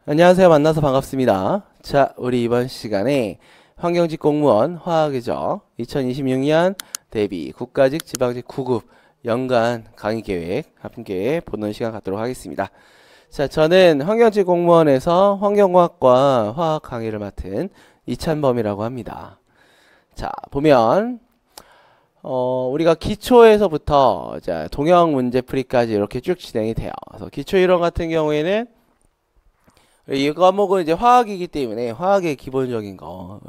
안녕하세요. 만나서 반갑습니다. 자, 우리 이번 시간에 환경직 공무원 화학이죠. 2026년 대비 국가직 지방직 9급 연간 강의 계획 함께 보는 시간 갖도록 하겠습니다. 자, 저는 환경직 공무원에서 환경과학과 화학 강의를 맡은 이찬범이라고 합니다. 자, 보면 우리가 기초에서부터 자, 동형 문제풀이까지 이렇게 쭉 진행이 돼요. 그래서 기초 이론 같은 경우에는 이 과목은 이제 화학이기 때문에 화학의 기본적인 거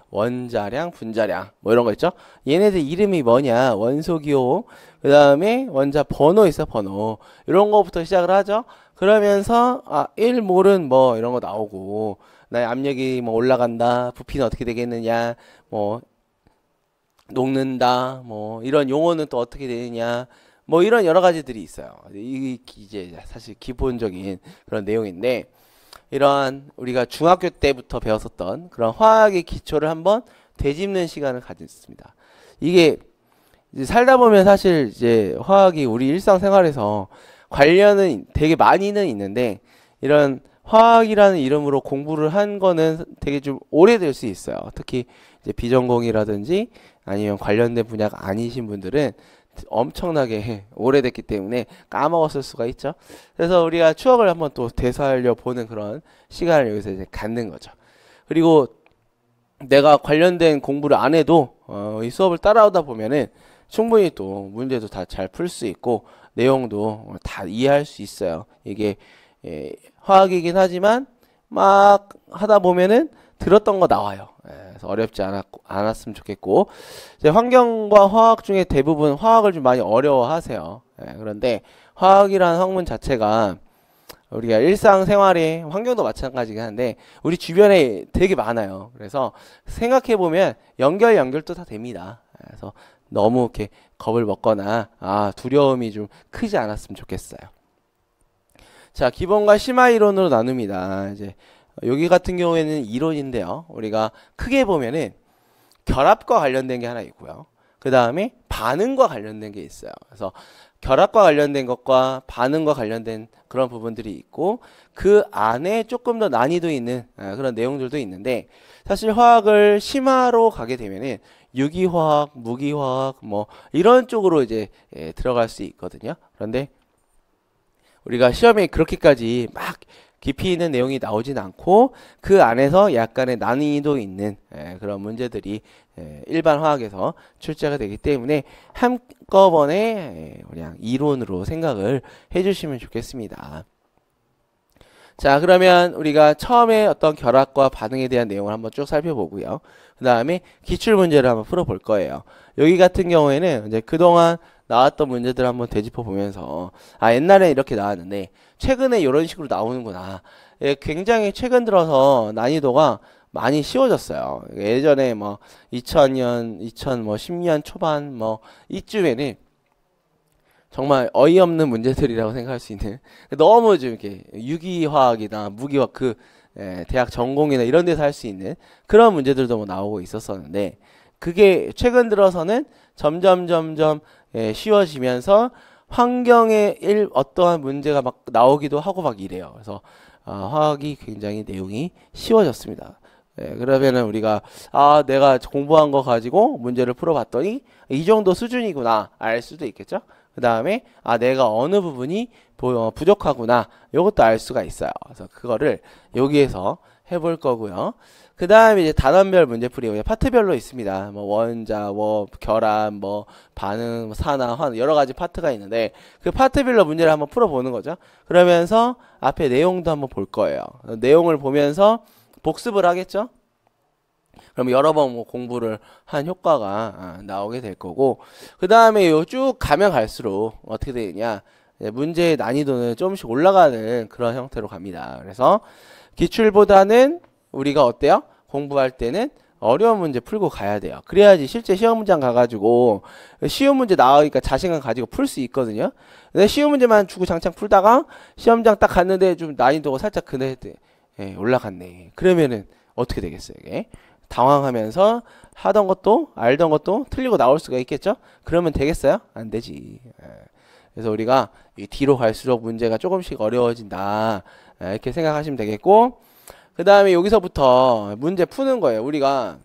원자량, 분자량 뭐 이런 거 있죠. 얘네들 이름이 뭐냐, 원소기호, 그 다음에 원자 번호 있어, 번호. 이런 거부터 시작을 하죠. 그러면서 1몰은 뭐 이런 거 나오고, 나의 압력이 뭐 올라간다, 부피는 어떻게 되겠느냐, 뭐 녹는다, 뭐 이런 용어는 또 어떻게 되느냐, 뭐 이런 여러 가지들이 있어요. 이게 이제 사실 기본적인 그런 내용인데, 이러한 우리가 중학교 때부터 배웠었던 그런 화학의 기초를 한번 되짚는 시간을 가졌습니다. 이게 이제 살다 보면 사실 이제 화학이 우리 일상생활에서 관련은 되게 많이는 있는데, 이런 화학이라는 이름으로 공부를 한 거는 되게 좀 오래될 수 있어요. 특히 이제 비전공이라든지 아니면 관련된 분야가 아니신 분들은 엄청나게 오래됐기 때문에 까먹었을 수가 있죠. 그래서 우리가 추억을 한번 또 되살려 보는 그런 시간을 여기서 이제 갖는 거죠. 그리고 내가 관련된 공부를 안 해도 이 수업을 따라오다 보면은 충분히 또 문제도 다 잘 풀 수 있고 내용도 다 이해할 수 있어요. 이게 화학이긴 하지만 막 하다 보면은 들었던 거 나와요. 그래서 어렵지 않았으면 좋겠고, 이제 환경과 화학 중에 대부분 화학을 좀 많이 어려워하세요. 그런데 화학이라는 학문 자체가 우리가 일상생활에 환경도 마찬가지긴 한데 우리 주변에 되게 많아요. 그래서 생각해 보면 연결도 다 됩니다. 그래서 너무 이렇게 겁을 먹거나 두려움이 좀 크지 않았으면 좋겠어요. 자, 기본과 심화 이론으로 나눕니다. 이제 여기 같은 경우에는 이론인데요. 우리가 크게 보면은 결합과 관련된 게 하나 있고요. 그 다음에 반응과 관련된 게 있어요. 그래서 결합과 관련된 것과 반응과 관련된 그런 부분들이 있고, 그 안에 조금 더 난이도 있는 그런 내용들도 있는데, 사실 화학을 심화로 가게 되면은 유기화학, 무기화학 뭐 이런 쪽으로 이제 들어갈 수 있거든요. 그런데 우리가 시험에 그렇게까지 막 깊이 있는 내용이 나오진 않고 그 안에서 약간의 난이도 있는 그런 문제들이 일반 화학에서 출제가 되기 때문에 한꺼번에 그냥 이론으로 생각을 해주시면 좋겠습니다. 자, 그러면 우리가 처음에 어떤 결합과 반응에 대한 내용을 한번 쭉 살펴보고요. 그 다음에 기출문제를 한번 풀어볼 거예요. 여기 같은 경우에는 이제 그동안 나왔던 문제들 한번 되짚어 보면서 옛날에 이렇게 나왔는데 최근에 이런 식으로 나오는구나. 굉장히 최근 들어서 난이도가 많이 쉬워졌어요. 예전에 뭐 2000년, 2010년 초반 뭐 이쯤에는 정말 어이없는 문제들이라고 생각할 수 있는, 너무 좀 이렇게 유기화학이나 무기화학 대학 전공이나 이런 데서 할 수 있는 그런 문제들도 뭐 나오고 있었었는데, 그게 최근 들어서는 점점 쉬워지면서 환경에 어떠한 문제가 막 나오기도 하고 막 이래요. 그래서 화학이 굉장히 내용이 쉬워졌습니다. 그러면은 우리가 내가 공부한 거 가지고 문제를 풀어봤더니 이 정도 수준이구나 알 수도 있겠죠. 그 다음에 내가 어느 부분이 부족하구나 이것도 알 수가 있어요. 그래서 그거를 여기에서 해볼 거고요. 그 다음에 이제 단원별 문제풀이 파트별로 있습니다. 뭐 원자, 결합, 뭐 반응, 산화, 환 여러 가지 파트가 있는데 그 파트별로 문제를 한번 풀어보는 거죠. 그러면서 앞에 내용도 한번 볼 거예요. 내용을 보면서 복습을 하겠죠. 그럼 여러 번 뭐 공부를 한 효과가 나오게 될 거고, 그 다음에 쭉 가면 갈수록 어떻게 되느냐, 문제의 난이도는 조금씩 올라가는 그런 형태로 갑니다. 그래서 기출보다는 우리가 어때요? 공부할 때는 어려운 문제 풀고 가야 돼요. 그래야지 실제 시험 문장 가가지고 쉬운 문제 나오니까 자신감 가지고 풀 수 있거든요. 근데 쉬운 문제만 주구장창 풀다가 시험장 딱 갔는데 좀 난이도가 살짝 올라갔네. 그러면은 어떻게 되겠어요, 이게? 당황하면서 하던 것도 알던 것도 틀리고 나올 수가 있겠죠? 그러면 되겠어요? 안 되지. 그래서 우리가 이 뒤로 갈수록 문제가 조금씩 어려워진다 이렇게 생각하시면 되겠고, 그 다음에 여기서부터 문제 푸는 거예요. 우리가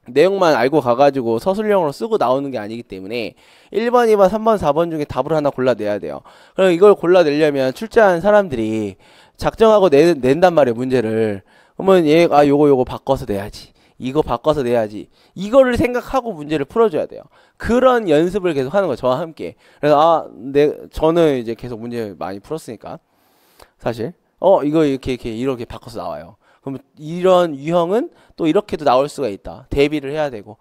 내용만 알고 가가지고 서술형으로 쓰고 나오는 게 아니기 때문에 1번, 2번, 3번, 4번 중에 답을 하나 골라내야 돼요. 그럼 이걸 골라내려면 출제한 사람들이 작정하고 낸단 말이에요, 문제를. 그러면 얘가 요거 바꿔서 내야지, 이거 바꿔서 내야지, 이거를 생각하고 문제를 풀어줘야 돼요. 그런 연습을 계속 하는 거예요, 저와 함께. 그래서 저는 이제 계속 문제 많이 풀었으니까 사실 이거 이렇게 바꿔서 나와요. 그럼 이런 유형은 또 이렇게도 나올 수가 있다, 대비를 해야 되고.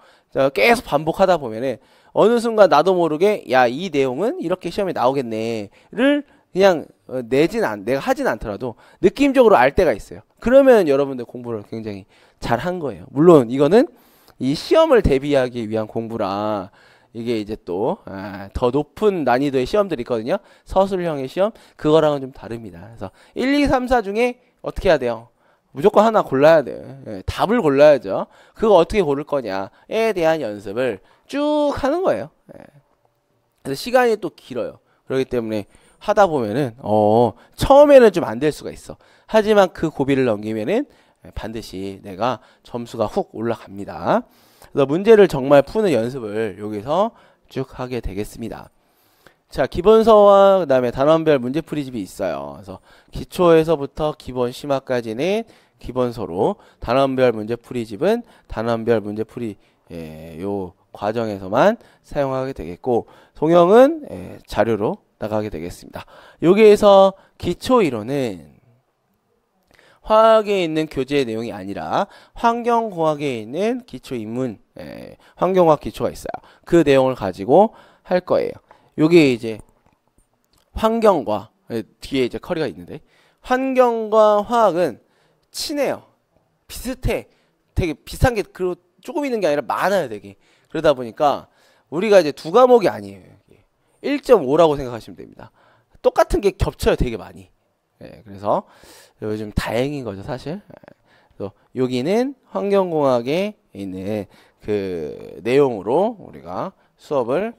계속 반복하다 보면은 어느 순간 나도 모르게 야, 이 내용은 이렇게 시험에 나오겠네를 그냥 내가 하진 않더라도 느낌적으로 알 때가 있어요. 그러면 여러분들 공부를 굉장히 잘 한 거예요. 물론 이거는 이 시험을 대비하기 위한 공부라 이게 이제 또 더 높은 난이도의 시험들이 있거든요. 서술형의 시험, 그거랑은 좀 다릅니다. 그래서 1, 2, 3, 4 중에 어떻게 해야 돼요? 무조건 하나 골라야 돼요. 답을 골라야죠. 그거 어떻게 고를 거냐에 대한 연습을 쭉 하는 거예요. 그래서 시간이 또 길어요. 그렇기 때문에 하다 보면은 처음에는 좀 안 될 수가 있어. 하지만 그 고비를 넘기면은 반드시 내가 점수가 훅 올라갑니다. 그래서 문제를 정말 푸는 연습을 여기서 쭉 하게 되겠습니다. 자, 기본서와 그 다음에 단원별 문제풀이집이 있어요. 그래서 기초에서부터 기본 심화까지는 기본서로, 단원별 문제풀이집은 단원별 문제풀이 요 과정에서만 사용하게 되겠고, 송영은 자료로 나가게 되겠습니다. 여기에서 기초이론은 화학에 있는 교재의 내용이 아니라 환경공학에 있는 기초인문, 환경과학 기초가 있어요. 그 내용을 가지고 할 거예요. 요게 이제 환경과, 뒤에 이제 커리가 있는데, 환경과 화학은 친해요. 비슷해. 되게 비슷한 게 조금 있는 게 아니라 많아요, 되게. 그러다 보니까 우리가 이제 두 과목이 아니에요. 1.5라고 생각하시면 됩니다. 똑같은 게 겹쳐요, 되게 많이. 그래서 요즘 다행인 거죠, 사실. 그래서 여기는 환경공학에 있는 그 내용으로 우리가 수업을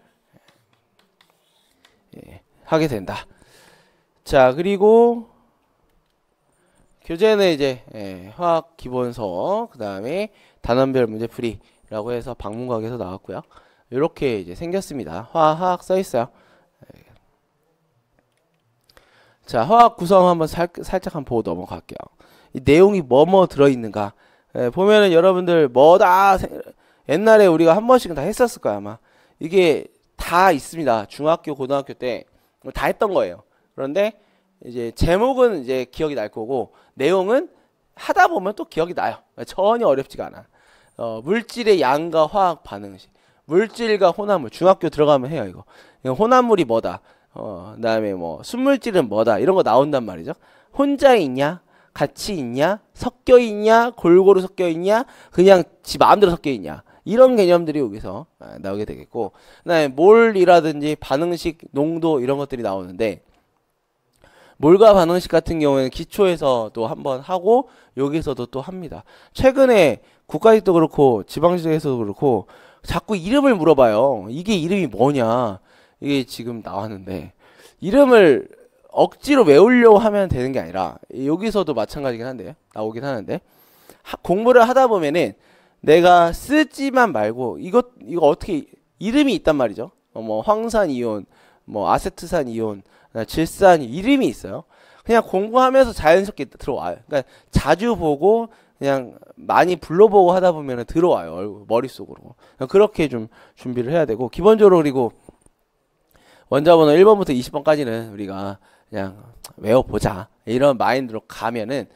하게 된다. 자, 그리고 교재는 이제 화학 기본서, 그 다음에 단원별 문제풀이라고 해서 방문각에서 나왔고요. 이렇게 이제 생겼습니다. 화학 써 있어요. 자, 화학 구성 한번 살짝 한번 보고 넘어갈게요. 이 내용이 뭐뭐 들어있는가. 보면은 여러분들 뭐다 옛날에 우리가 한 번씩은 다 했었을 거야, 아마. 이게 다 있습니다. 중학교, 고등학교 때 다 했던 거예요. 그런데 이제 제목은 이제 기억이 날 거고, 내용은 하다 보면 또 기억이 나요. 전혀 어렵지가 않아. 물질의 양과 화학 반응식, 물질과 혼합물, 중학교 들어가면 해요, 이거. 혼합물이 뭐다, 그다음에 뭐 순물질은 뭐다, 이런 거 나온단 말이죠. 혼자 있냐, 같이 있냐, 섞여 있냐, 골고루 섞여 있냐, 그냥 지 마음대로 섞여 있냐, 이런 개념들이 여기서 나오게 되겠고, 그다음에 몰이라든지 반응식, 농도, 이런 것들이 나오는데, 몰과 반응식 같은 경우에는 기초에서도 한번 하고 여기서도 또 합니다. 최근에 국가직도 그렇고 지방직에서도 그렇고 자꾸 이름을 물어봐요. 이게 이름이 뭐냐, 이게 지금 나왔는데, 이름을 억지로 외우려고 하면 되는 게 아니라, 여기서도 마찬가지긴 한데, 나오긴 하는데, 공부를 하다 보면은 내가 쓰지만 말고 이거 어떻게 이름이 있단 말이죠. 뭐 황산이온, 뭐 아세트산이온, 질산, 이름이 있어요. 그냥 공부하면서 자연스럽게 들어와요. 그러니까 자주 보고 그냥 많이 불러보고 하다 보면 들어와요, 머릿속으로. 그렇게 좀 준비를 해야 되고, 기본적으로 그리고 원자번호 1번부터 20번까지는 우리가 그냥 외워보자, 이런 마인드로 가면은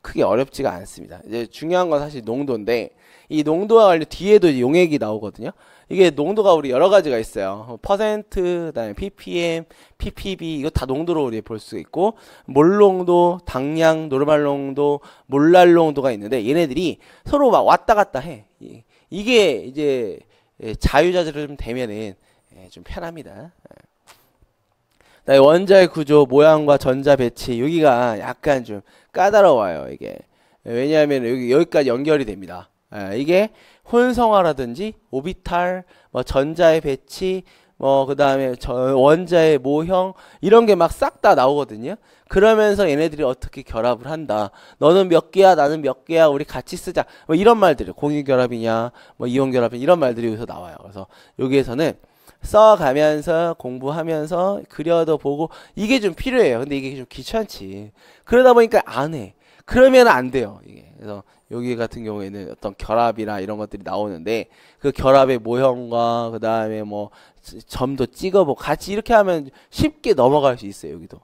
크게 어렵지가 않습니다. 이제 중요한 건 사실 농도인데, 이 농도와 관련 뒤에도 용액이 나오거든요. 이게 농도가 우리 여러 가지가 있어요. 퍼센트, 그다음에 ppm, ppb, 이거 다 농도로 우리 볼 수 있고, 몰 농도, 당량, 노르말 농도, 몰랄 농도가 있는데, 얘네들이 서로 막 왔다 갔다 해. 이게 이제 자유자재로 좀 되면은 좀 편합니다. 원자의 구조, 모양과 전자 배치, 여기가 약간 좀 까다로워요, 이게. 왜냐하면 여기까지 연결이 됩니다. 이게 혼성화라든지 오비탈, 뭐 전자의 배치, 뭐 그다음에 원자의 모형 이런 게 막 싹 다 나오거든요. 그러면서 얘네들이 어떻게 결합을 한다. 너는 몇 개야, 나는 몇 개야, 우리 같이 쓰자. 뭐 이런 말들이 공유결합이냐, 뭐 이온결합이냐 이런 말들이 여기서 나와요. 그래서 여기에서는 써가면서 공부하면서 그려도 보고 이게 좀 필요해요. 근데 이게 좀 귀찮지. 그러다 보니까 안 해. 그러면 안 돼요. 이게. 그래서 여기 같은 경우에는 어떤 결합이나 이런 것들이 나오는데 그 결합의 모형과 그 다음에 뭐 점도 찍어보고 같이 이렇게 하면 쉽게 넘어갈 수 있어요. 여기도.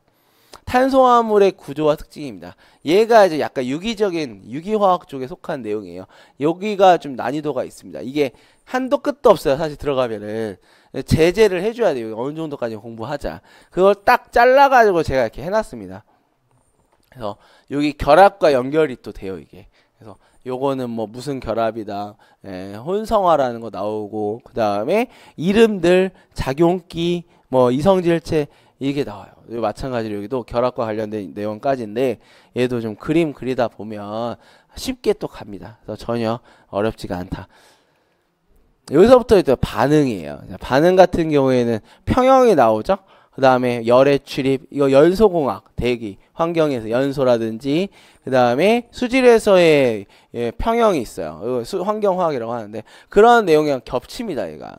탄소화물의 구조와 특징입니다. 얘가 이제 약간 유기적인 유기화학 쪽에 속한 내용이에요. 여기가 좀 난이도가 있습니다. 이게 한도 끝도 없어요. 사실 들어가면은 제재를 해줘야 돼요. 어느 정도까지 공부하자. 그걸 딱 잘라가지고 제가 이렇게 해놨습니다. 그래서 여기 결합과 연결이 또 돼요. 이게. 그래서 요거는 뭐 무슨 결합이다, 혼성화라는 거 나오고 그 다음에 이름들, 작용기, 뭐 이성질체 이게 나와요. 마찬가지로 여기도 결합과 관련된 내용까지인데 얘도 좀 그림 그리다 보면 쉽게 또 갑니다. 그래서 전혀 어렵지가 않다. 여기서부터 이제 반응이에요. 반응 같은 경우에는 평형이 나오죠. 그 다음에 열의 출입, 이거 연소공학, 대기, 환경에서 연소라든지, 그 다음에 수질에서의 평형이 있어요. 이거 환경화학이라고 하는데, 그런 내용이랑 겹칩니다, 얘가.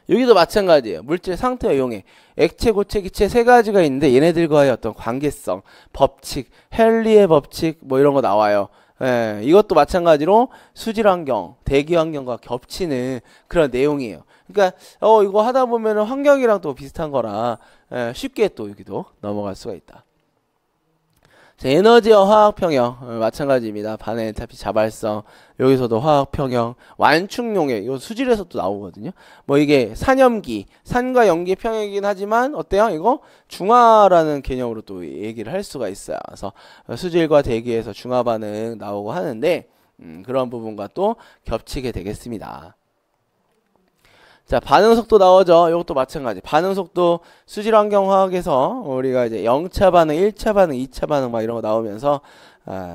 여기도 마찬가지예요. 물질 상태와 용해, 액체, 고체, 기체 세 가지가 있는데, 얘네들과의 어떤 관계성, 법칙, 헨리의 법칙, 뭐 이런 거 나와요. 예, 이것도 마찬가지로 수질 환경, 대기 환경과 겹치는 그런 내용이에요. 그러니까 이거 하다 보면은 환경이랑 또 비슷한 거라 쉽게 또 여기도 넘어갈 수가 있다. 자, 에너지와 화학 평형 마찬가지입니다. 반응 엔탈피 자발성 여기서도 화학 평형 완충용해 이거 수질에서 또 나오거든요. 뭐 이게 산염기 산과 염기 평형이긴 하지만 어때요? 이거 중화라는 개념으로 또 얘기를 할 수가 있어요. 그래서 수질과 대기에서 중화 반응 나오고 하는데 그런 부분과 또 겹치게 되겠습니다. 자, 반응 속도 나오죠. 이것도 마찬가지. 반응 속도 수질 환경 화학에서 우리가 이제 0차 반응, 1차 반응, 2차 반응 막 이런 거 나오면서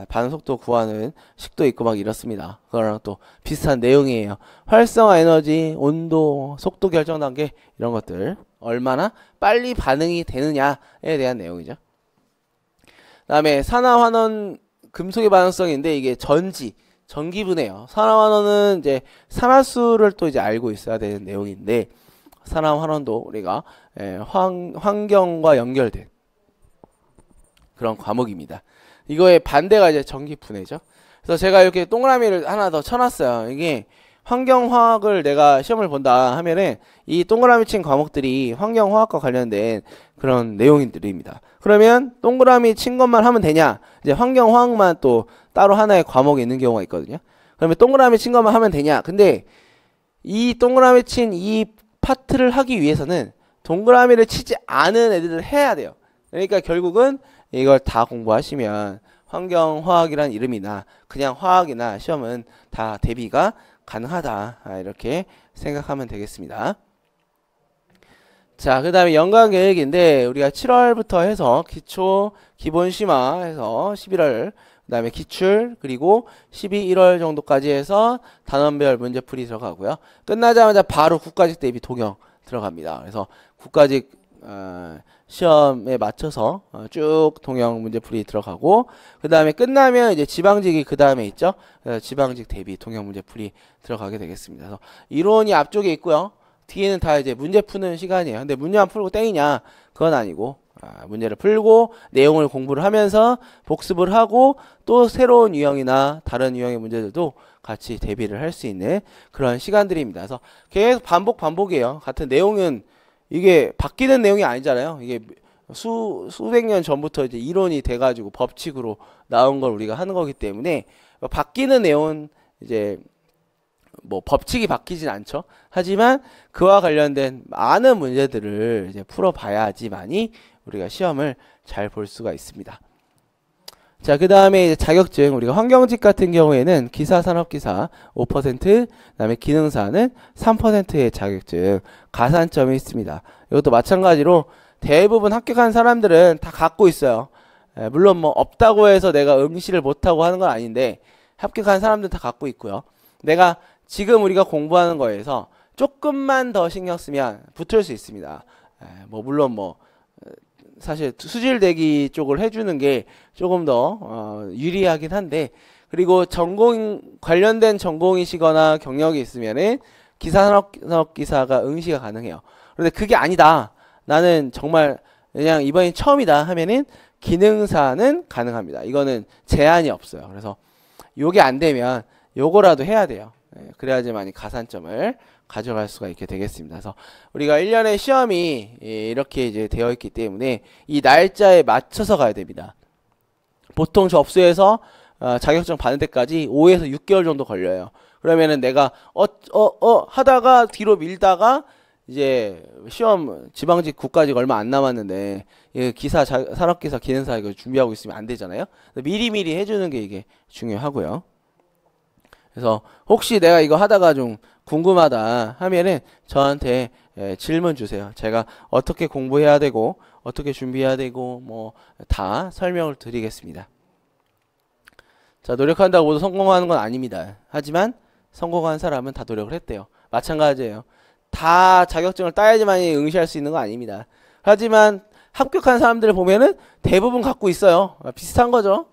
반응 속도 구하는 식도 있고 막 이렇습니다. 그거랑 또 비슷한 내용이에요. 활성화 에너지, 온도, 속도 결정 단계 이런 것들 얼마나 빨리 반응이 되느냐에 대한 내용이죠. 그다음에 산화 환원 금속의 반응성인데 이게 전기분해요. 산화환원은 이제 산화수를 또 이제 알고 있어야 되는 내용인데 산화환원도 우리가 환경과 연결된 그런 과목입니다. 이거의 반대가 이제 전기분해죠. 그래서 제가 이렇게 동그라미를 하나 더 쳐놨어요. 이게 환경화학을 내가 시험을 본다 하면은 이 동그라미 친 과목들이 환경화학과 관련된 그런 내용들입니다. 그러면 동그라미 친 것만 하면 되냐? 이제 환경화학만 또 따로 하나의 과목이 있는 경우가 있거든요. 그러면 동그라미 친 것만 하면 되냐? 근데 이 동그라미 친 이 파트를 하기 위해서는 동그라미를 치지 않은 애들을 해야 돼요. 그러니까 결국은 이걸 다 공부하시면 환경화학이란 이름이나 그냥 화학이나 시험은 다 대비가 가능하다. 이렇게 생각하면 되겠습니다. 자, 그 다음에 연간 계획인데 우리가 7월부터 해서 기초, 기본 심화 해서 11월 그 다음에 기출 그리고 12, 1월 정도까지 해서 단원별 문제풀이 들어가고요. 끝나자마자 바로 국가직 대비 동영 들어갑니다. 그래서 국가직 시험에 맞춰서 쭉 동영 문제풀이 들어가고 그 다음에 끝나면 이제 지방직이 그 다음에 있죠. 지방직 대비 동영 문제풀이 들어가게 되겠습니다. 그래서 이론이 앞쪽에 있고요. 뒤에는 다 이제 문제 푸는 시간이에요. 근데 문제만 풀고 땡이냐? 그건 아니고 문제를 풀고 내용을 공부를 하면서 복습을 하고 또 새로운 유형이나 다른 유형의 문제들도 같이 대비를 할 수 있는 그런 시간들입니다. 그래서 계속 반복이에요. 같은 내용은 이게 바뀌는 내용이 아니잖아요. 이게 수백 년 전부터 이제 이론이 돼가지고 법칙으로 나온 걸 우리가 하는 거기 때문에 바뀌는 내용은 이제 뭐 법칙이 바뀌진 않죠. 하지만 그와 관련된 많은 문제들을 이제 풀어봐야지만이 우리가 시험을 잘 볼 수가 있습니다. 자, 그 다음에 자격증 우리가 환경직 같은 경우에는 기사, 산업기사 5%, 그 다음에 기능사는 3%의 자격증 가산점이 있습니다. 이것도 마찬가지로 대부분 합격한 사람들은 다 갖고 있어요. 물론 뭐 없다고 해서 내가 응시를 못하고 하는 건 아닌데 합격한 사람들은 다 갖고 있고요. 내가 지금 우리가 공부하는 거에서 조금만 더 신경 쓰면 붙을 수 있습니다. 뭐 물론 뭐 사실 수질대기 쪽을 해주는 게 조금 더 유리하긴 한데, 그리고 전공 관련된 전공이시거나 경력이 있으면은 기사산업기사가 응시가 가능해요. 그런데 그게 아니다, 나는 정말 그냥 이번이 처음이다 하면은 기능사는 가능합니다. 이거는 제한이 없어요. 그래서 요게 안 되면 요거라도 해야 돼요. 그래야지만 가산점을 가져갈 수가 있게 되겠습니다. 그래서 우리가 1년에 시험이 이렇게 이제 되어 있기 때문에 이 날짜에 맞춰서 가야 됩니다. 보통 접수해서 자격증 받는 데까지 5에서 6개월 정도 걸려요. 그러면은 내가 하다가 뒤로 밀다가 이제 시험 지방직 국가직 얼마 안 남았는데 산업기사 기능사 이거 준비하고 있으면 안 되잖아요. 미리미리 해주는 게 이게 중요하고요. 그래서 혹시 내가 이거 하다가 좀 궁금하다 하면은 저한테 질문 주세요. 제가 어떻게 공부해야 되고 어떻게 준비해야 되고 뭐 다 설명을 드리겠습니다. 자, 노력한다고 모두 성공하는 건 아닙니다. 하지만 성공한 사람은 다 노력을 했대요. 마찬가지예요. 다 자격증을 따야지만 응시할 수 있는 거 아닙니다. 하지만 합격한 사람들을 보면은 대부분 갖고 있어요. 비슷한 거죠.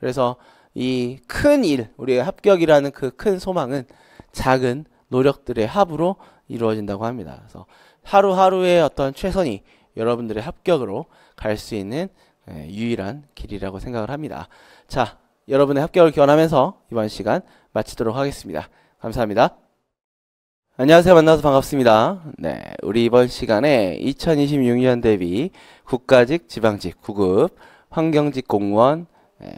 그래서 이 큰 일, 우리의 합격이라는 그 큰 소망은 작은 노력들의 합으로 이루어진다고 합니다. 그래서 하루하루의 어떤 최선이 여러분들의 합격으로 갈 수 있는 유일한 길이라고 생각을 합니다. 자, 여러분의 합격을 기원하면서 이번 시간 마치도록 하겠습니다. 감사합니다. 안녕하세요. 만나서 반갑습니다. 네, 우리 이번 시간에 2026년 대비 국가직, 지방직, 9급, 환경직 공무원,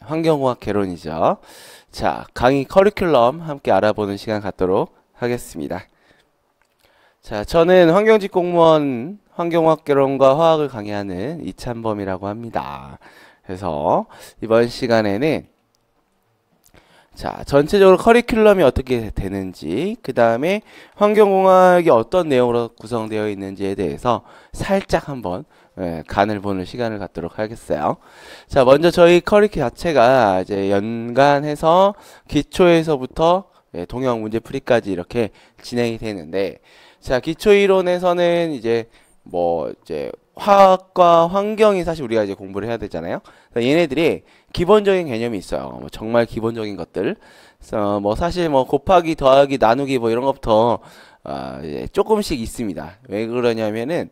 환경공학 개론이죠. 자, 강의 커리큘럼 함께 알아보는 시간 갖도록 하겠습니다. 자, 저는 환경직 공무원 환경공학 개론과 화학을 강의하는 이찬범이라고 합니다. 그래서 이번 시간에는 자, 전체적으로 커리큘럼이 어떻게 되는지, 그 다음에 환경공학이 어떤 내용으로 구성되어 있는지에 대해서 살짝 한번 간을 보는 시간을 갖도록 하겠어요. 자, 먼저 저희 커리큘럼 자체가 이제 연간해서 기초에서부터 동형 문제풀이까지 이렇게 진행이 되는데, 자, 기초이론에서는 이제 화학과 환경이 사실 우리가 이제 공부를 해야 되잖아요. 얘네들이 기본적인 개념이 있어요. 정말 기본적인 것들. 사실 곱하기, 더하기, 나누기 이런 것부터 이제 조금씩 있습니다. 왜 그러냐면은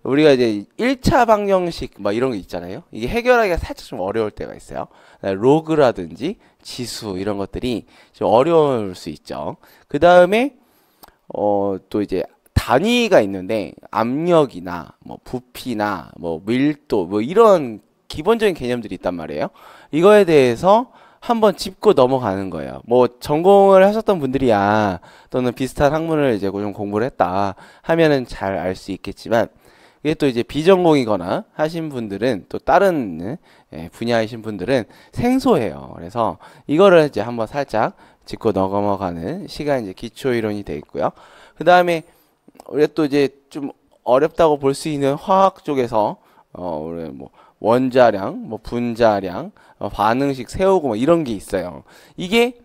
우리가 이제 1차 방정식 이런 거 있잖아요. 이게 해결하기가 살짝 좀 어려울 때가 있어요. 로그라든지 지수 이런 것들이 좀 어려울 수 있죠. 그 다음에 또 이제 단위가 있는데 압력이나 부피나 밀도 이런 기본적인 개념들이 있단 말이에요. 이거에 대해서 한번 짚고 넘어가는 거예요. 전공을 하셨던 분들이야 또는 비슷한 학문을 이제 좀 공부를 했다 하면은 잘 알 수 있겠지만, 이게 또 이제 비전공이거나 하신 분들은, 또 다른 분야이신 분들은 생소해요. 그래서 이거를 이제 한번 살짝 짚고 넘어가는 시간이 이제 기초이론이 되어 있고요. 그 다음에 우리가 또 이제 좀 어렵다고 볼 수 있는 화학 쪽에서 우리 원자량, 분자량, 반응식 세우고 이런 게 있어요. 이게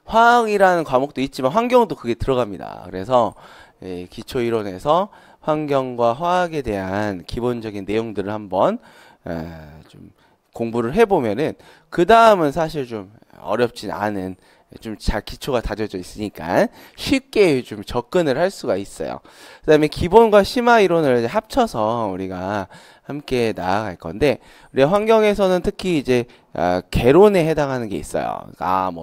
화학이라는 과목도 있지만 환경도 그게 들어갑니다. 그래서 기초이론에서 환경과 화학에 대한 기본적인 내용들을 한번 좀 공부를 해보면은 그 다음은 사실 좀 어렵진 않은, 좀 잘 기초가 다져져 있으니까 쉽게 좀 접근을 할 수가 있어요. 그 다음에 기본과 심화 이론을 합쳐서 우리가 함께 나아갈 건데, 우리 환경에서는 특히 이제 개론에 해당하는 게 있어요.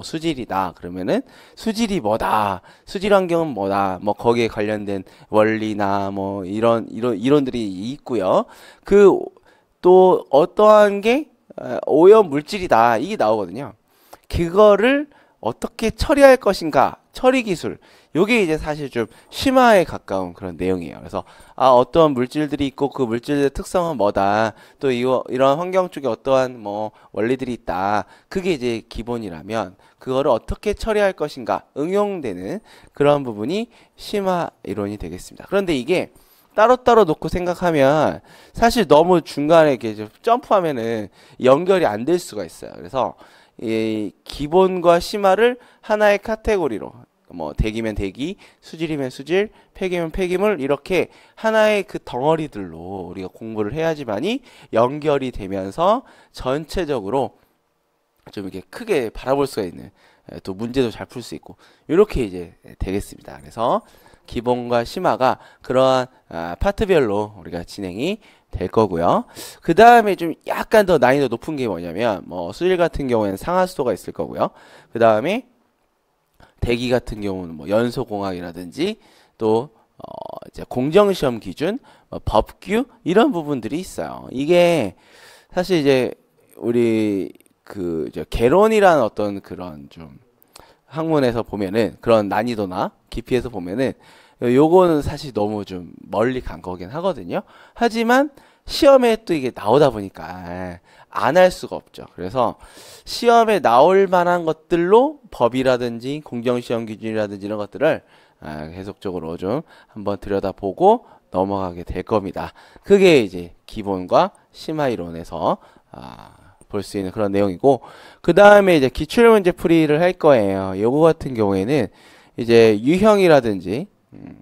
수질이다 그러면은 수질이 뭐다, 수질 환경은 뭐다, 거기에 관련된 원리나 이런 이론들이 있고요. 그 또 어떠한 게 오염 물질이다, 이게 나오거든요. 그거를 어떻게 처리할 것인가, 처리 기술, 요게 이제 사실 좀 심화에 가까운 그런 내용이에요. 그래서 어떠한 물질들이 있고 그 물질의 특성은 뭐다, 또 이런 환경 쪽에 어떠한 원리들이 있다, 그게 이제 기본이라면 그거를 어떻게 처리할 것인가, 응용되는 그런 부분이 심화 이론이 되겠습니다. 그런데 이게 따로따로 놓고 생각하면 사실 너무 중간에 이렇게 점프하면은 연결이 안 될 수가 있어요. 그래서 이 기본과 심화를 하나의 카테고리로, 뭐 대기면 대기, 수질이면 수질, 폐기면 폐기물 이렇게 하나의 그 덩어리들로 우리가 공부를 해야지만이 연결이 되면서 전체적으로 좀 이렇게 크게 바라볼 수가 있는 또 문제도 잘 풀 수 있고 이렇게 이제 되겠습니다. 그래서 기본과 심화가 그러한 파트별로 우리가 진행이 될 거고요. 그 다음에 좀 약간 더 난이도 높은 게 뭐냐면 뭐 수질 같은 경우에는 상하수도가 있을 거고요. 그 다음에 대기 같은 경우는 뭐 연소공학이라든지 또 이제 공정시험 기준, 법규 이런 부분들이 있어요. 이게 사실 이제 우리 그 이제 개론이라는 어떤 그런 좀 학문에서 보면은 그런 난이도나 깊이에서 보면은 요거는 사실 너무 좀 멀리 간 거긴 하거든요. 하지만 시험에 또 이게 나오다 보니까 안 할 수가 없죠. 그래서 시험에 나올 만한 것들로 법이라든지 공정시험 기준이라든지 이런 것들을 계속적으로 좀 한번 들여다보고 넘어가게 될 겁니다. 그게 이제 기본과 심화 이론에서 볼 수 있는 그런 내용이고, 그 다음에 이제 기출문제 풀이를 할 거예요. 요거 같은 경우에는 이제 유형이라든지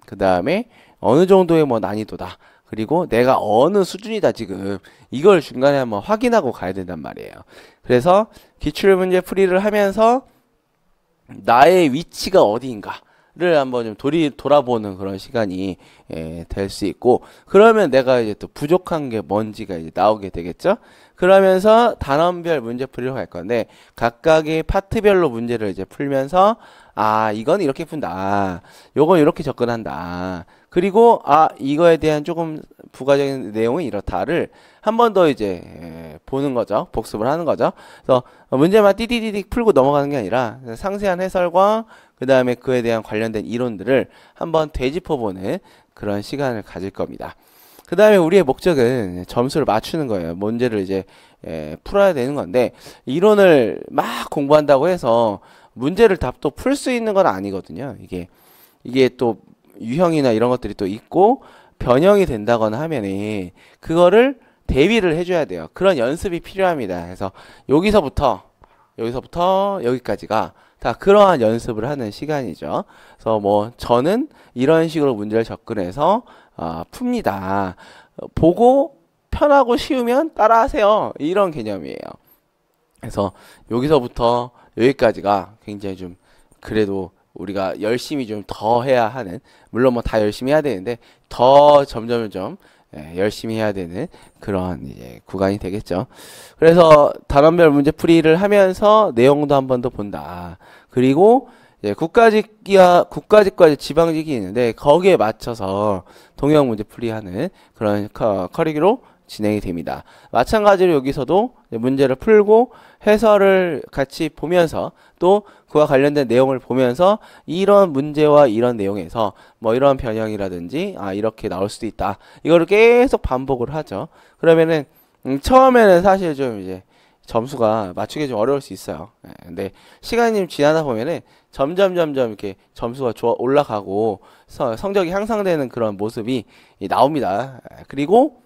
그 다음에 어느 정도의 뭐 난이도다, 그리고 내가 어느 수준이다 지금 이걸 중간에 한번 확인하고 가야 된단 말이에요. 그래서 기출문제 풀이를 하면서 나의 위치가 어디인가를 한번 좀 돌아보는 그런 시간이 될 수 있고, 그러면 내가 이제 또 부족한 게 뭔지가 이제 나오게 되겠죠. 그러면서 단원별 문제 풀이로 갈 건데 각각의 파트별로 문제를 이제 풀면서 이건 이렇게 푼다, 요건 이렇게 접근한다, 그리고 이거에 대한 조금 부가적인 내용은 이렇다를 한 번 더 이제 보는 거죠. 복습을 하는 거죠. 그래서 문제만 띠디디디 풀고 넘어가는 게 아니라 상세한 해설과 그 다음에 그에 대한 관련된 이론들을 한번 되짚어보는 그런 시간을 가질 겁니다. 그 다음에 우리의 목적은 점수를 맞추는 거예요. 문제를 이제 풀어야 되는 건데, 이론을 막 공부한다고 해서 문제를 답도 풀 수 있는 건 아니거든요. 이게 또 유형이나 이런 것들이 또 있고 변형이 된다거나 하면은 그거를 대비를 해줘야 돼요. 그런 연습이 필요합니다. 그래서 여기서부터 여기까지가 다 그러한 연습을 하는 시간이죠. 그래서 뭐 저는 이런 식으로 문제를 접근해서 풉니다. 보고 편하고 쉬우면 따라하세요. 이런 개념이에요. 그래서 여기서부터 여기까지가 굉장히 좀 그래도 우리가 열심히 좀 더 해야 하는, 물론 뭐 다 열심히 해야 되는데 더 점점 열심히 해야 되는 그런 이제 구간이 되겠죠. 그래서 단원별 문제풀이를 하면서 내용도 한 번 더 본다. 그리고 이제 국가직과 지방직이 있는데 거기에 맞춰서 동형 문제풀이하는 그런 커리큘로 진행이 됩니다. 마찬가지로 여기서도 문제를 풀고 해설을 같이 보면서 또 그와 관련된 내용을 보면서 이런 문제와 이런 내용에서 뭐 이런 변형이라든지 이렇게 나올 수도 있다, 이거를 계속 반복을 하죠. 그러면은 처음에는 사실 좀 이제 점수가 맞추기 좀 어려울 수 있어요. 근데 시간이 좀 지나다 보면은 점점 이렇게 점수가 올라가고 성적이 향상되는 그런 모습이 나옵니다. 그리고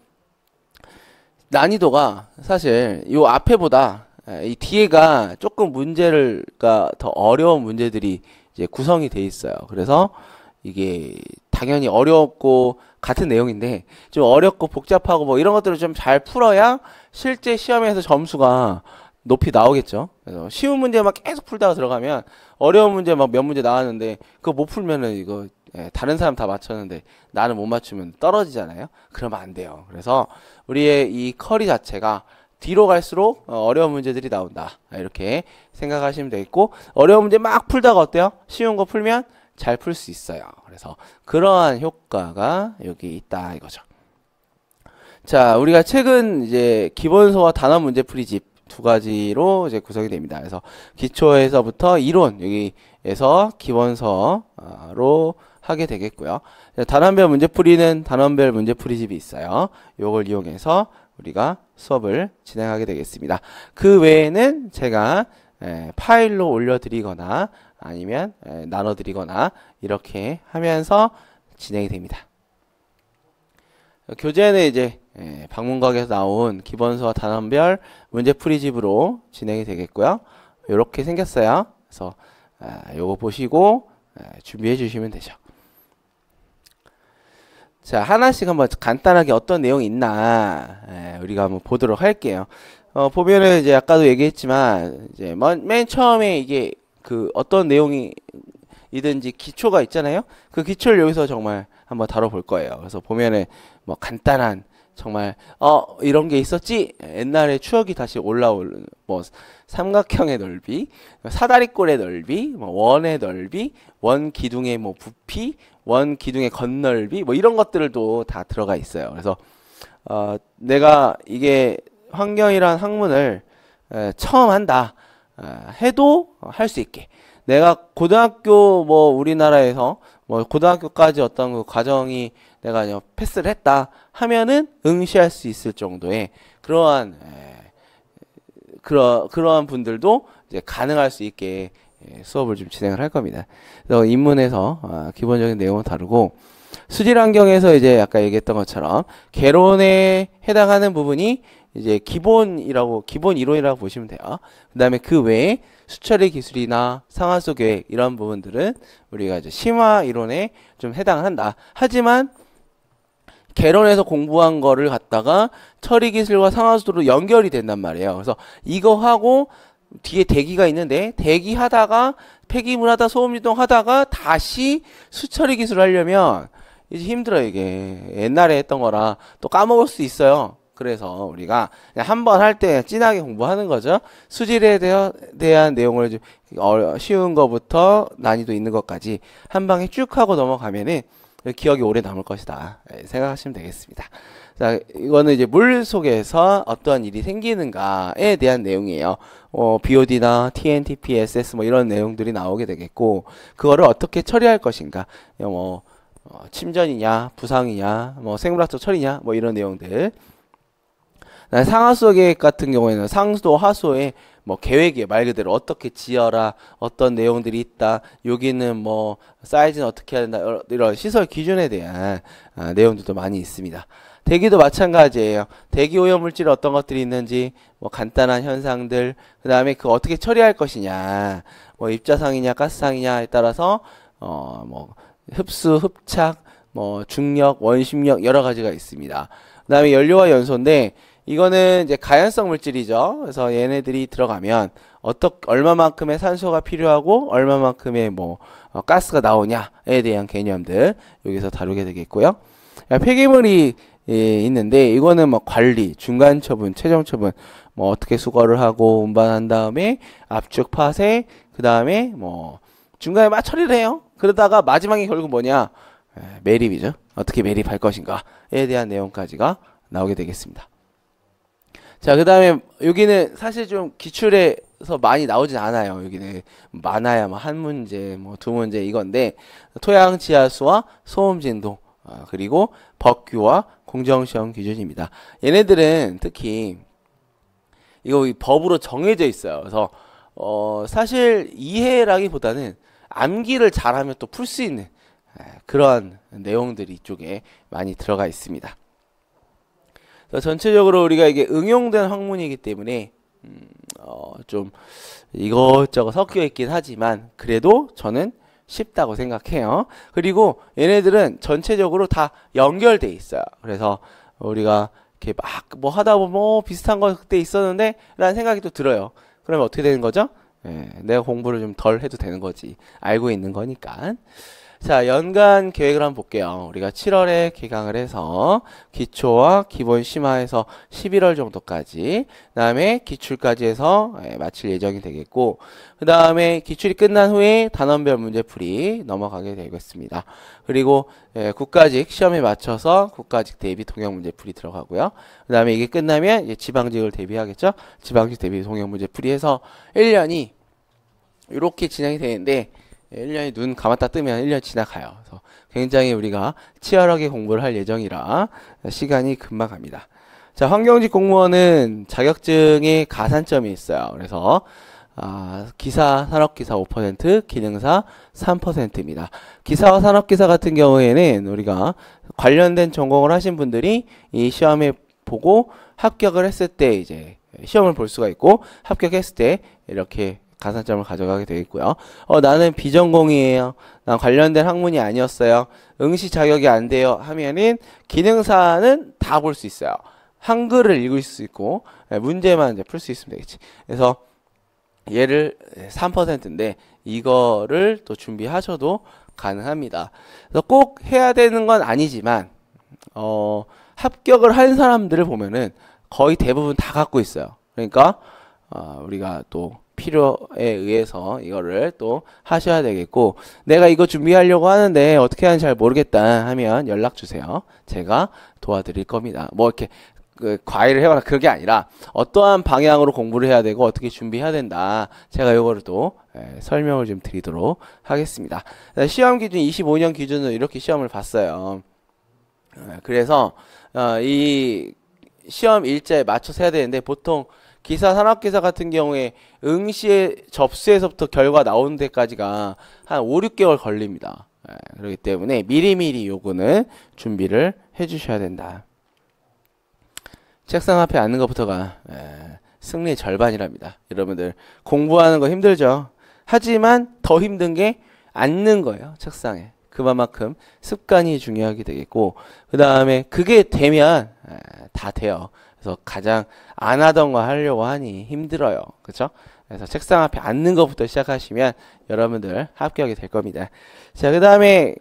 난이도가 사실 요 앞에보다 이 뒤에가 조금 문제가 더 어려운 문제들이 이제 구성이 돼 있어요. 그래서 이게 당연히 어렵고 같은 내용인데 좀 어렵고 복잡하고 뭐 이런 것들을 좀 잘 풀어야 실제 시험에서 점수가 높이 나오겠죠. 그래서 쉬운 문제만 계속 풀다가 들어가면 어려운 문제 막 몇 문제 나왔는데 그거 못 풀면은 이거 다른 사람 다 맞췄는데 나는 못 맞추면 떨어지잖아요. 그러면 안 돼요. 그래서 우리의 이 커리 자체가 뒤로 갈수록 어려운 문제들이 나온다, 이렇게 생각하시면 되겠고, 어려운 문제 막 풀다가 어때요? 쉬운 거 풀면 잘 풀 수 있어요. 그래서 그러한 효과가 여기 있다 이거죠. 자, 우리가 최근 이제 기본서와 단원 문제풀이집 두 가지로 이제 구성이 됩니다. 그래서 기초에서부터 이론, 여기에서 기본서로 하게 되겠고요. 단원별 문제풀이는 단원별 문제풀이집이 있어요. 요걸 이용해서 우리가 수업을 진행하게 되겠습니다. 그 외에는 제가 파일로 올려드리거나 아니면 나눠드리거나 이렇게 하면서 진행이 됩니다. 교재는 이제 방문각에서 나온 기본서와 단원별 문제풀이집으로 진행이 되겠고요. 이렇게 생겼어요. 그래서 요거 보시고 준비해 주시면 되죠. 자, 하나씩 한번 간단하게 어떤 내용이 있나 우리가 한번 보도록 할게요. 보면은 이제 아까도 얘기했지만 이제 맨 처음에 이게 그 어떤 내용이든지 기초가 있잖아요. 그 기초를 여기서 정말 한번 다뤄볼 거예요. 그래서 보면은 뭐 간단한 정말 이런 게 있었지? 옛날에 추억이 다시 올라올 뭐 삼각형의 넓이, 사다리꼴의 넓이, 뭐 원의 넓이, 원 기둥의 뭐 부피, 원 기둥의 건넓이 뭐 이런 것들도 다 들어가 있어요. 그래서 내가 이게 환경이란 학문을 처음 한다 해도 할 수 있게 내가 고등학교 뭐 우리나라에서 뭐 고등학교까지 어떤 그 과정이 내가 패스를 했다 하면은 응시할 수 있을 정도의 그러한 분들도 이제 가능할 수 있게 수업을 좀 진행을 할 겁니다. 그래서 입문에서 기본적인 내용을 다루고 수질 환경에서 이제 아까 얘기했던 것처럼 개론에 해당하는 부분이 이제 기본 이론이라고 보시면 돼요. 그 다음에 그 외에 수처리 기술이나 상하수 계획 이런 부분들은 우리가 이제 심화 이론에 좀 해당한다. 하지만 개론에서 공부한 거를 갖다가 처리 기술과 상하수도로 연결이 된단 말이에요. 그래서 이거 하고 뒤에 대기가 있는데 대기하다가 폐기물하다 소음유동 하다가 다시 수처리 기술 하려면 이제 힘들어요. 이게 옛날에 했던 거라 또 까먹을 수 있어요. 그래서 우리가 한 번 할 때 진하게 공부하는 거죠. 수질에 대한 내용을 좀 쉬운 거부터 난이도 있는 것까지 한 방에 쭉 하고 넘어가면은 기억이 오래 남을 것이다 생각하시면 되겠습니다. 자, 이거는 이제 물 속에서 어떠한 일이 생기는가에 대한 내용이에요. BOD나 TNTP, SS 뭐 이런 내용들이 나오게 되겠고 그거를 어떻게 처리할 것인가, 뭐 침전이냐, 부상이냐, 뭐 생물학적 처리냐, 뭐 이런 내용들. 상하수 계획 같은 경우에는 상수도 하수의 뭐 계획이에요. 말 그대로 어떻게 지어라, 어떤 내용들이 있다, 여기는 뭐 사이즈는 어떻게 해야 된다, 이런 시설 기준에 대한 내용들도 많이 있습니다. 대기도 마찬가지예요. 대기 오염 물질 어떤 것들이 있는지, 뭐 간단한 현상들, 그 다음에 그 어떻게 처리할 것이냐, 뭐 입자상이냐 가스상이냐에 따라서 뭐 흡수, 흡착, 뭐 중력, 원심력 여러 가지가 있습니다. 그 다음에 연료와 연소인데 이거는 이제 가연성 물질이죠. 그래서 얘네들이 들어가면 얼마만큼의 산소가 필요하고 얼마만큼의 뭐 가스가 나오냐에 대한 개념들 여기서 다루게 되겠고요. 폐기물이 있는데 이거는 뭐 관리, 중간 처분, 최종 처분, 뭐 어떻게 수거를 하고 운반한 다음에 압축 파쇄, 그 다음에 뭐 중간에 막 처리를 해요. 그러다가 마지막에 결국 뭐냐, 매립이죠. 어떻게 매립할 것인가에 대한 내용까지가 나오게 되겠습니다. 자, 그 다음에 여기는 사실 좀 기출에서 많이 나오진 않아요. 여기는 많아야 뭐 한 문제, 뭐 두 문제 이건데 토양 지하수와 소음 진동, 그리고 법규와 공정시험 기준입니다. 얘네들은 특히 이거 법으로 정해져 있어요. 그래서 사실 이해라기보다는 암기를 잘하면 또 풀 수 있는 그런 내용들이 이쪽에 많이 들어가 있습니다. 전체적으로 우리가 이게 응용된 학문이기 때문에 좀 이것저것 섞여 있긴 하지만 그래도 저는 쉽다고 생각해요. 그리고 얘네들은 전체적으로 다 연결돼 있어요. 그래서 우리가 이렇게 막 뭐 하다 보면 뭐 비슷한 거 그때 있었는데 라는 생각이 또 들어요. 그러면 어떻게 되는 거죠? 내가 공부를 좀 덜 해도 되는 거지. 알고 있는 거니까. 자, 연간 계획을 한번 볼게요. 우리가 7월에 개강을 해서 기초와 기본 심화해서 11월 정도까지, 그 다음에 기출까지 해서 마칠 예정이 되겠고, 그 다음에 기출이 끝난 후에 단원별 문제풀이 넘어가게 되겠습니다. 그리고 국가직 시험에 맞춰서 국가직 대비 통역 문제풀이 들어가고요. 그 다음에 이게 끝나면 이제 지방직을 대비하겠죠. 지방직 대비 통역 문제풀이 해서 1년이 이렇게 진행이 되는데 1년이 눈 감았다 뜨면 1년 지나가요. 그래서 굉장히 우리가 치열하게 공부를 할 예정이라 시간이 금방 갑니다. 자, 환경직 공무원은 자격증에 가산점이 있어요. 그래서 기사, 산업기사 5%, 기능사 3%입니다. 기사와 산업기사 같은 경우에는 우리가 관련된 전공을 하신 분들이 이 시험에 보고 합격을 했을 때 이제 시험을 볼 수가 있고, 합격했을 때 이렇게 가산점을 가져가게 되겠고요. 나는 비전공이에요. 난 관련된 학문이 아니었어요. 응시 자격이 안 돼요. 하면은 기능사는 다 볼 수 있어요. 한글을 읽을 수 있고 문제만 이제 풀 수 있으면 되겠지. 그래서 얘를 3%인데 이거를 또 준비하셔도 가능합니다. 그래서 꼭 해야 되는 건 아니지만 합격을 한 사람들을 보면은 거의 대부분 다 갖고 있어요. 그러니까 우리가 또 필요에 의해서 이거를 또 하셔야 되겠고, 내가 이거 준비하려고 하는데 어떻게 하는지 잘 모르겠다 하면 연락 주세요. 제가 도와드릴 겁니다. 뭐 이렇게 과외를 해거나 그게 아니라 어떠한 방향으로 공부를 해야 되고 어떻게 준비해야 된다, 제가 이거를 또 설명을 좀 드리도록 하겠습니다. 시험 기준 25년 기준으로 이렇게 시험을 봤어요. 그래서 이 시험 일자에 맞춰서 해야 되는데, 보통 기사, 산업기사 같은 경우에 응시에 접수에서부터 결과 나오는 데까지가 한 5, 6개월 걸립니다. 그렇기 때문에 미리미리 요거는 준비를 해주셔야 된다. 책상 앞에 앉는 것부터가 승리의 절반이랍니다. 여러분들 공부하는 거 힘들죠? 하지만 더 힘든 게 앉는 거예요. 책상에. 그만큼 습관이 중요하게 되겠고, 그 다음에 그게 되면 다 돼요. 그래서 가장 안 하던 거 하려고 하니 힘들어요. 그렇죠? 그래서 책상 앞에 앉는 것부터 시작하시면 여러분들 합격이 될 겁니다. 자, 그 다음에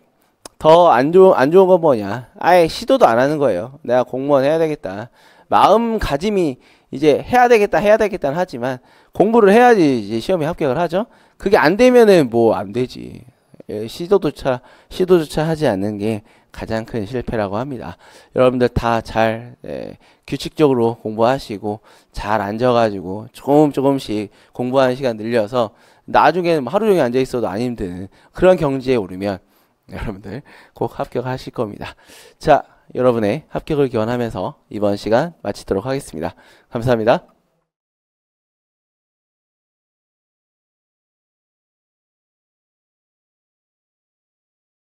더 안 좋은 건 뭐냐? 아예 시도도 안 하는 거예요. 내가 공무원 해야 되겠다. 마음가짐이 이제 해야 되겠다는 하지만 공부를 해야지 이제 시험에 합격을 하죠. 그게 안 되면은 뭐 안 되지. 시도조차 하지 않는 게 가장 큰 실패라고 합니다. 여러분들 다 잘 규칙적으로 공부하시고 잘 앉아가지고 조금씩 공부하는 시간 늘려서 나중에는 하루 종일 앉아 있어도 안 힘든 그런 경지에 오르면 여러분들 꼭 합격하실 겁니다. 자, 여러분의 합격을 기원하면서 이번 시간 마치도록 하겠습니다. 감사합니다.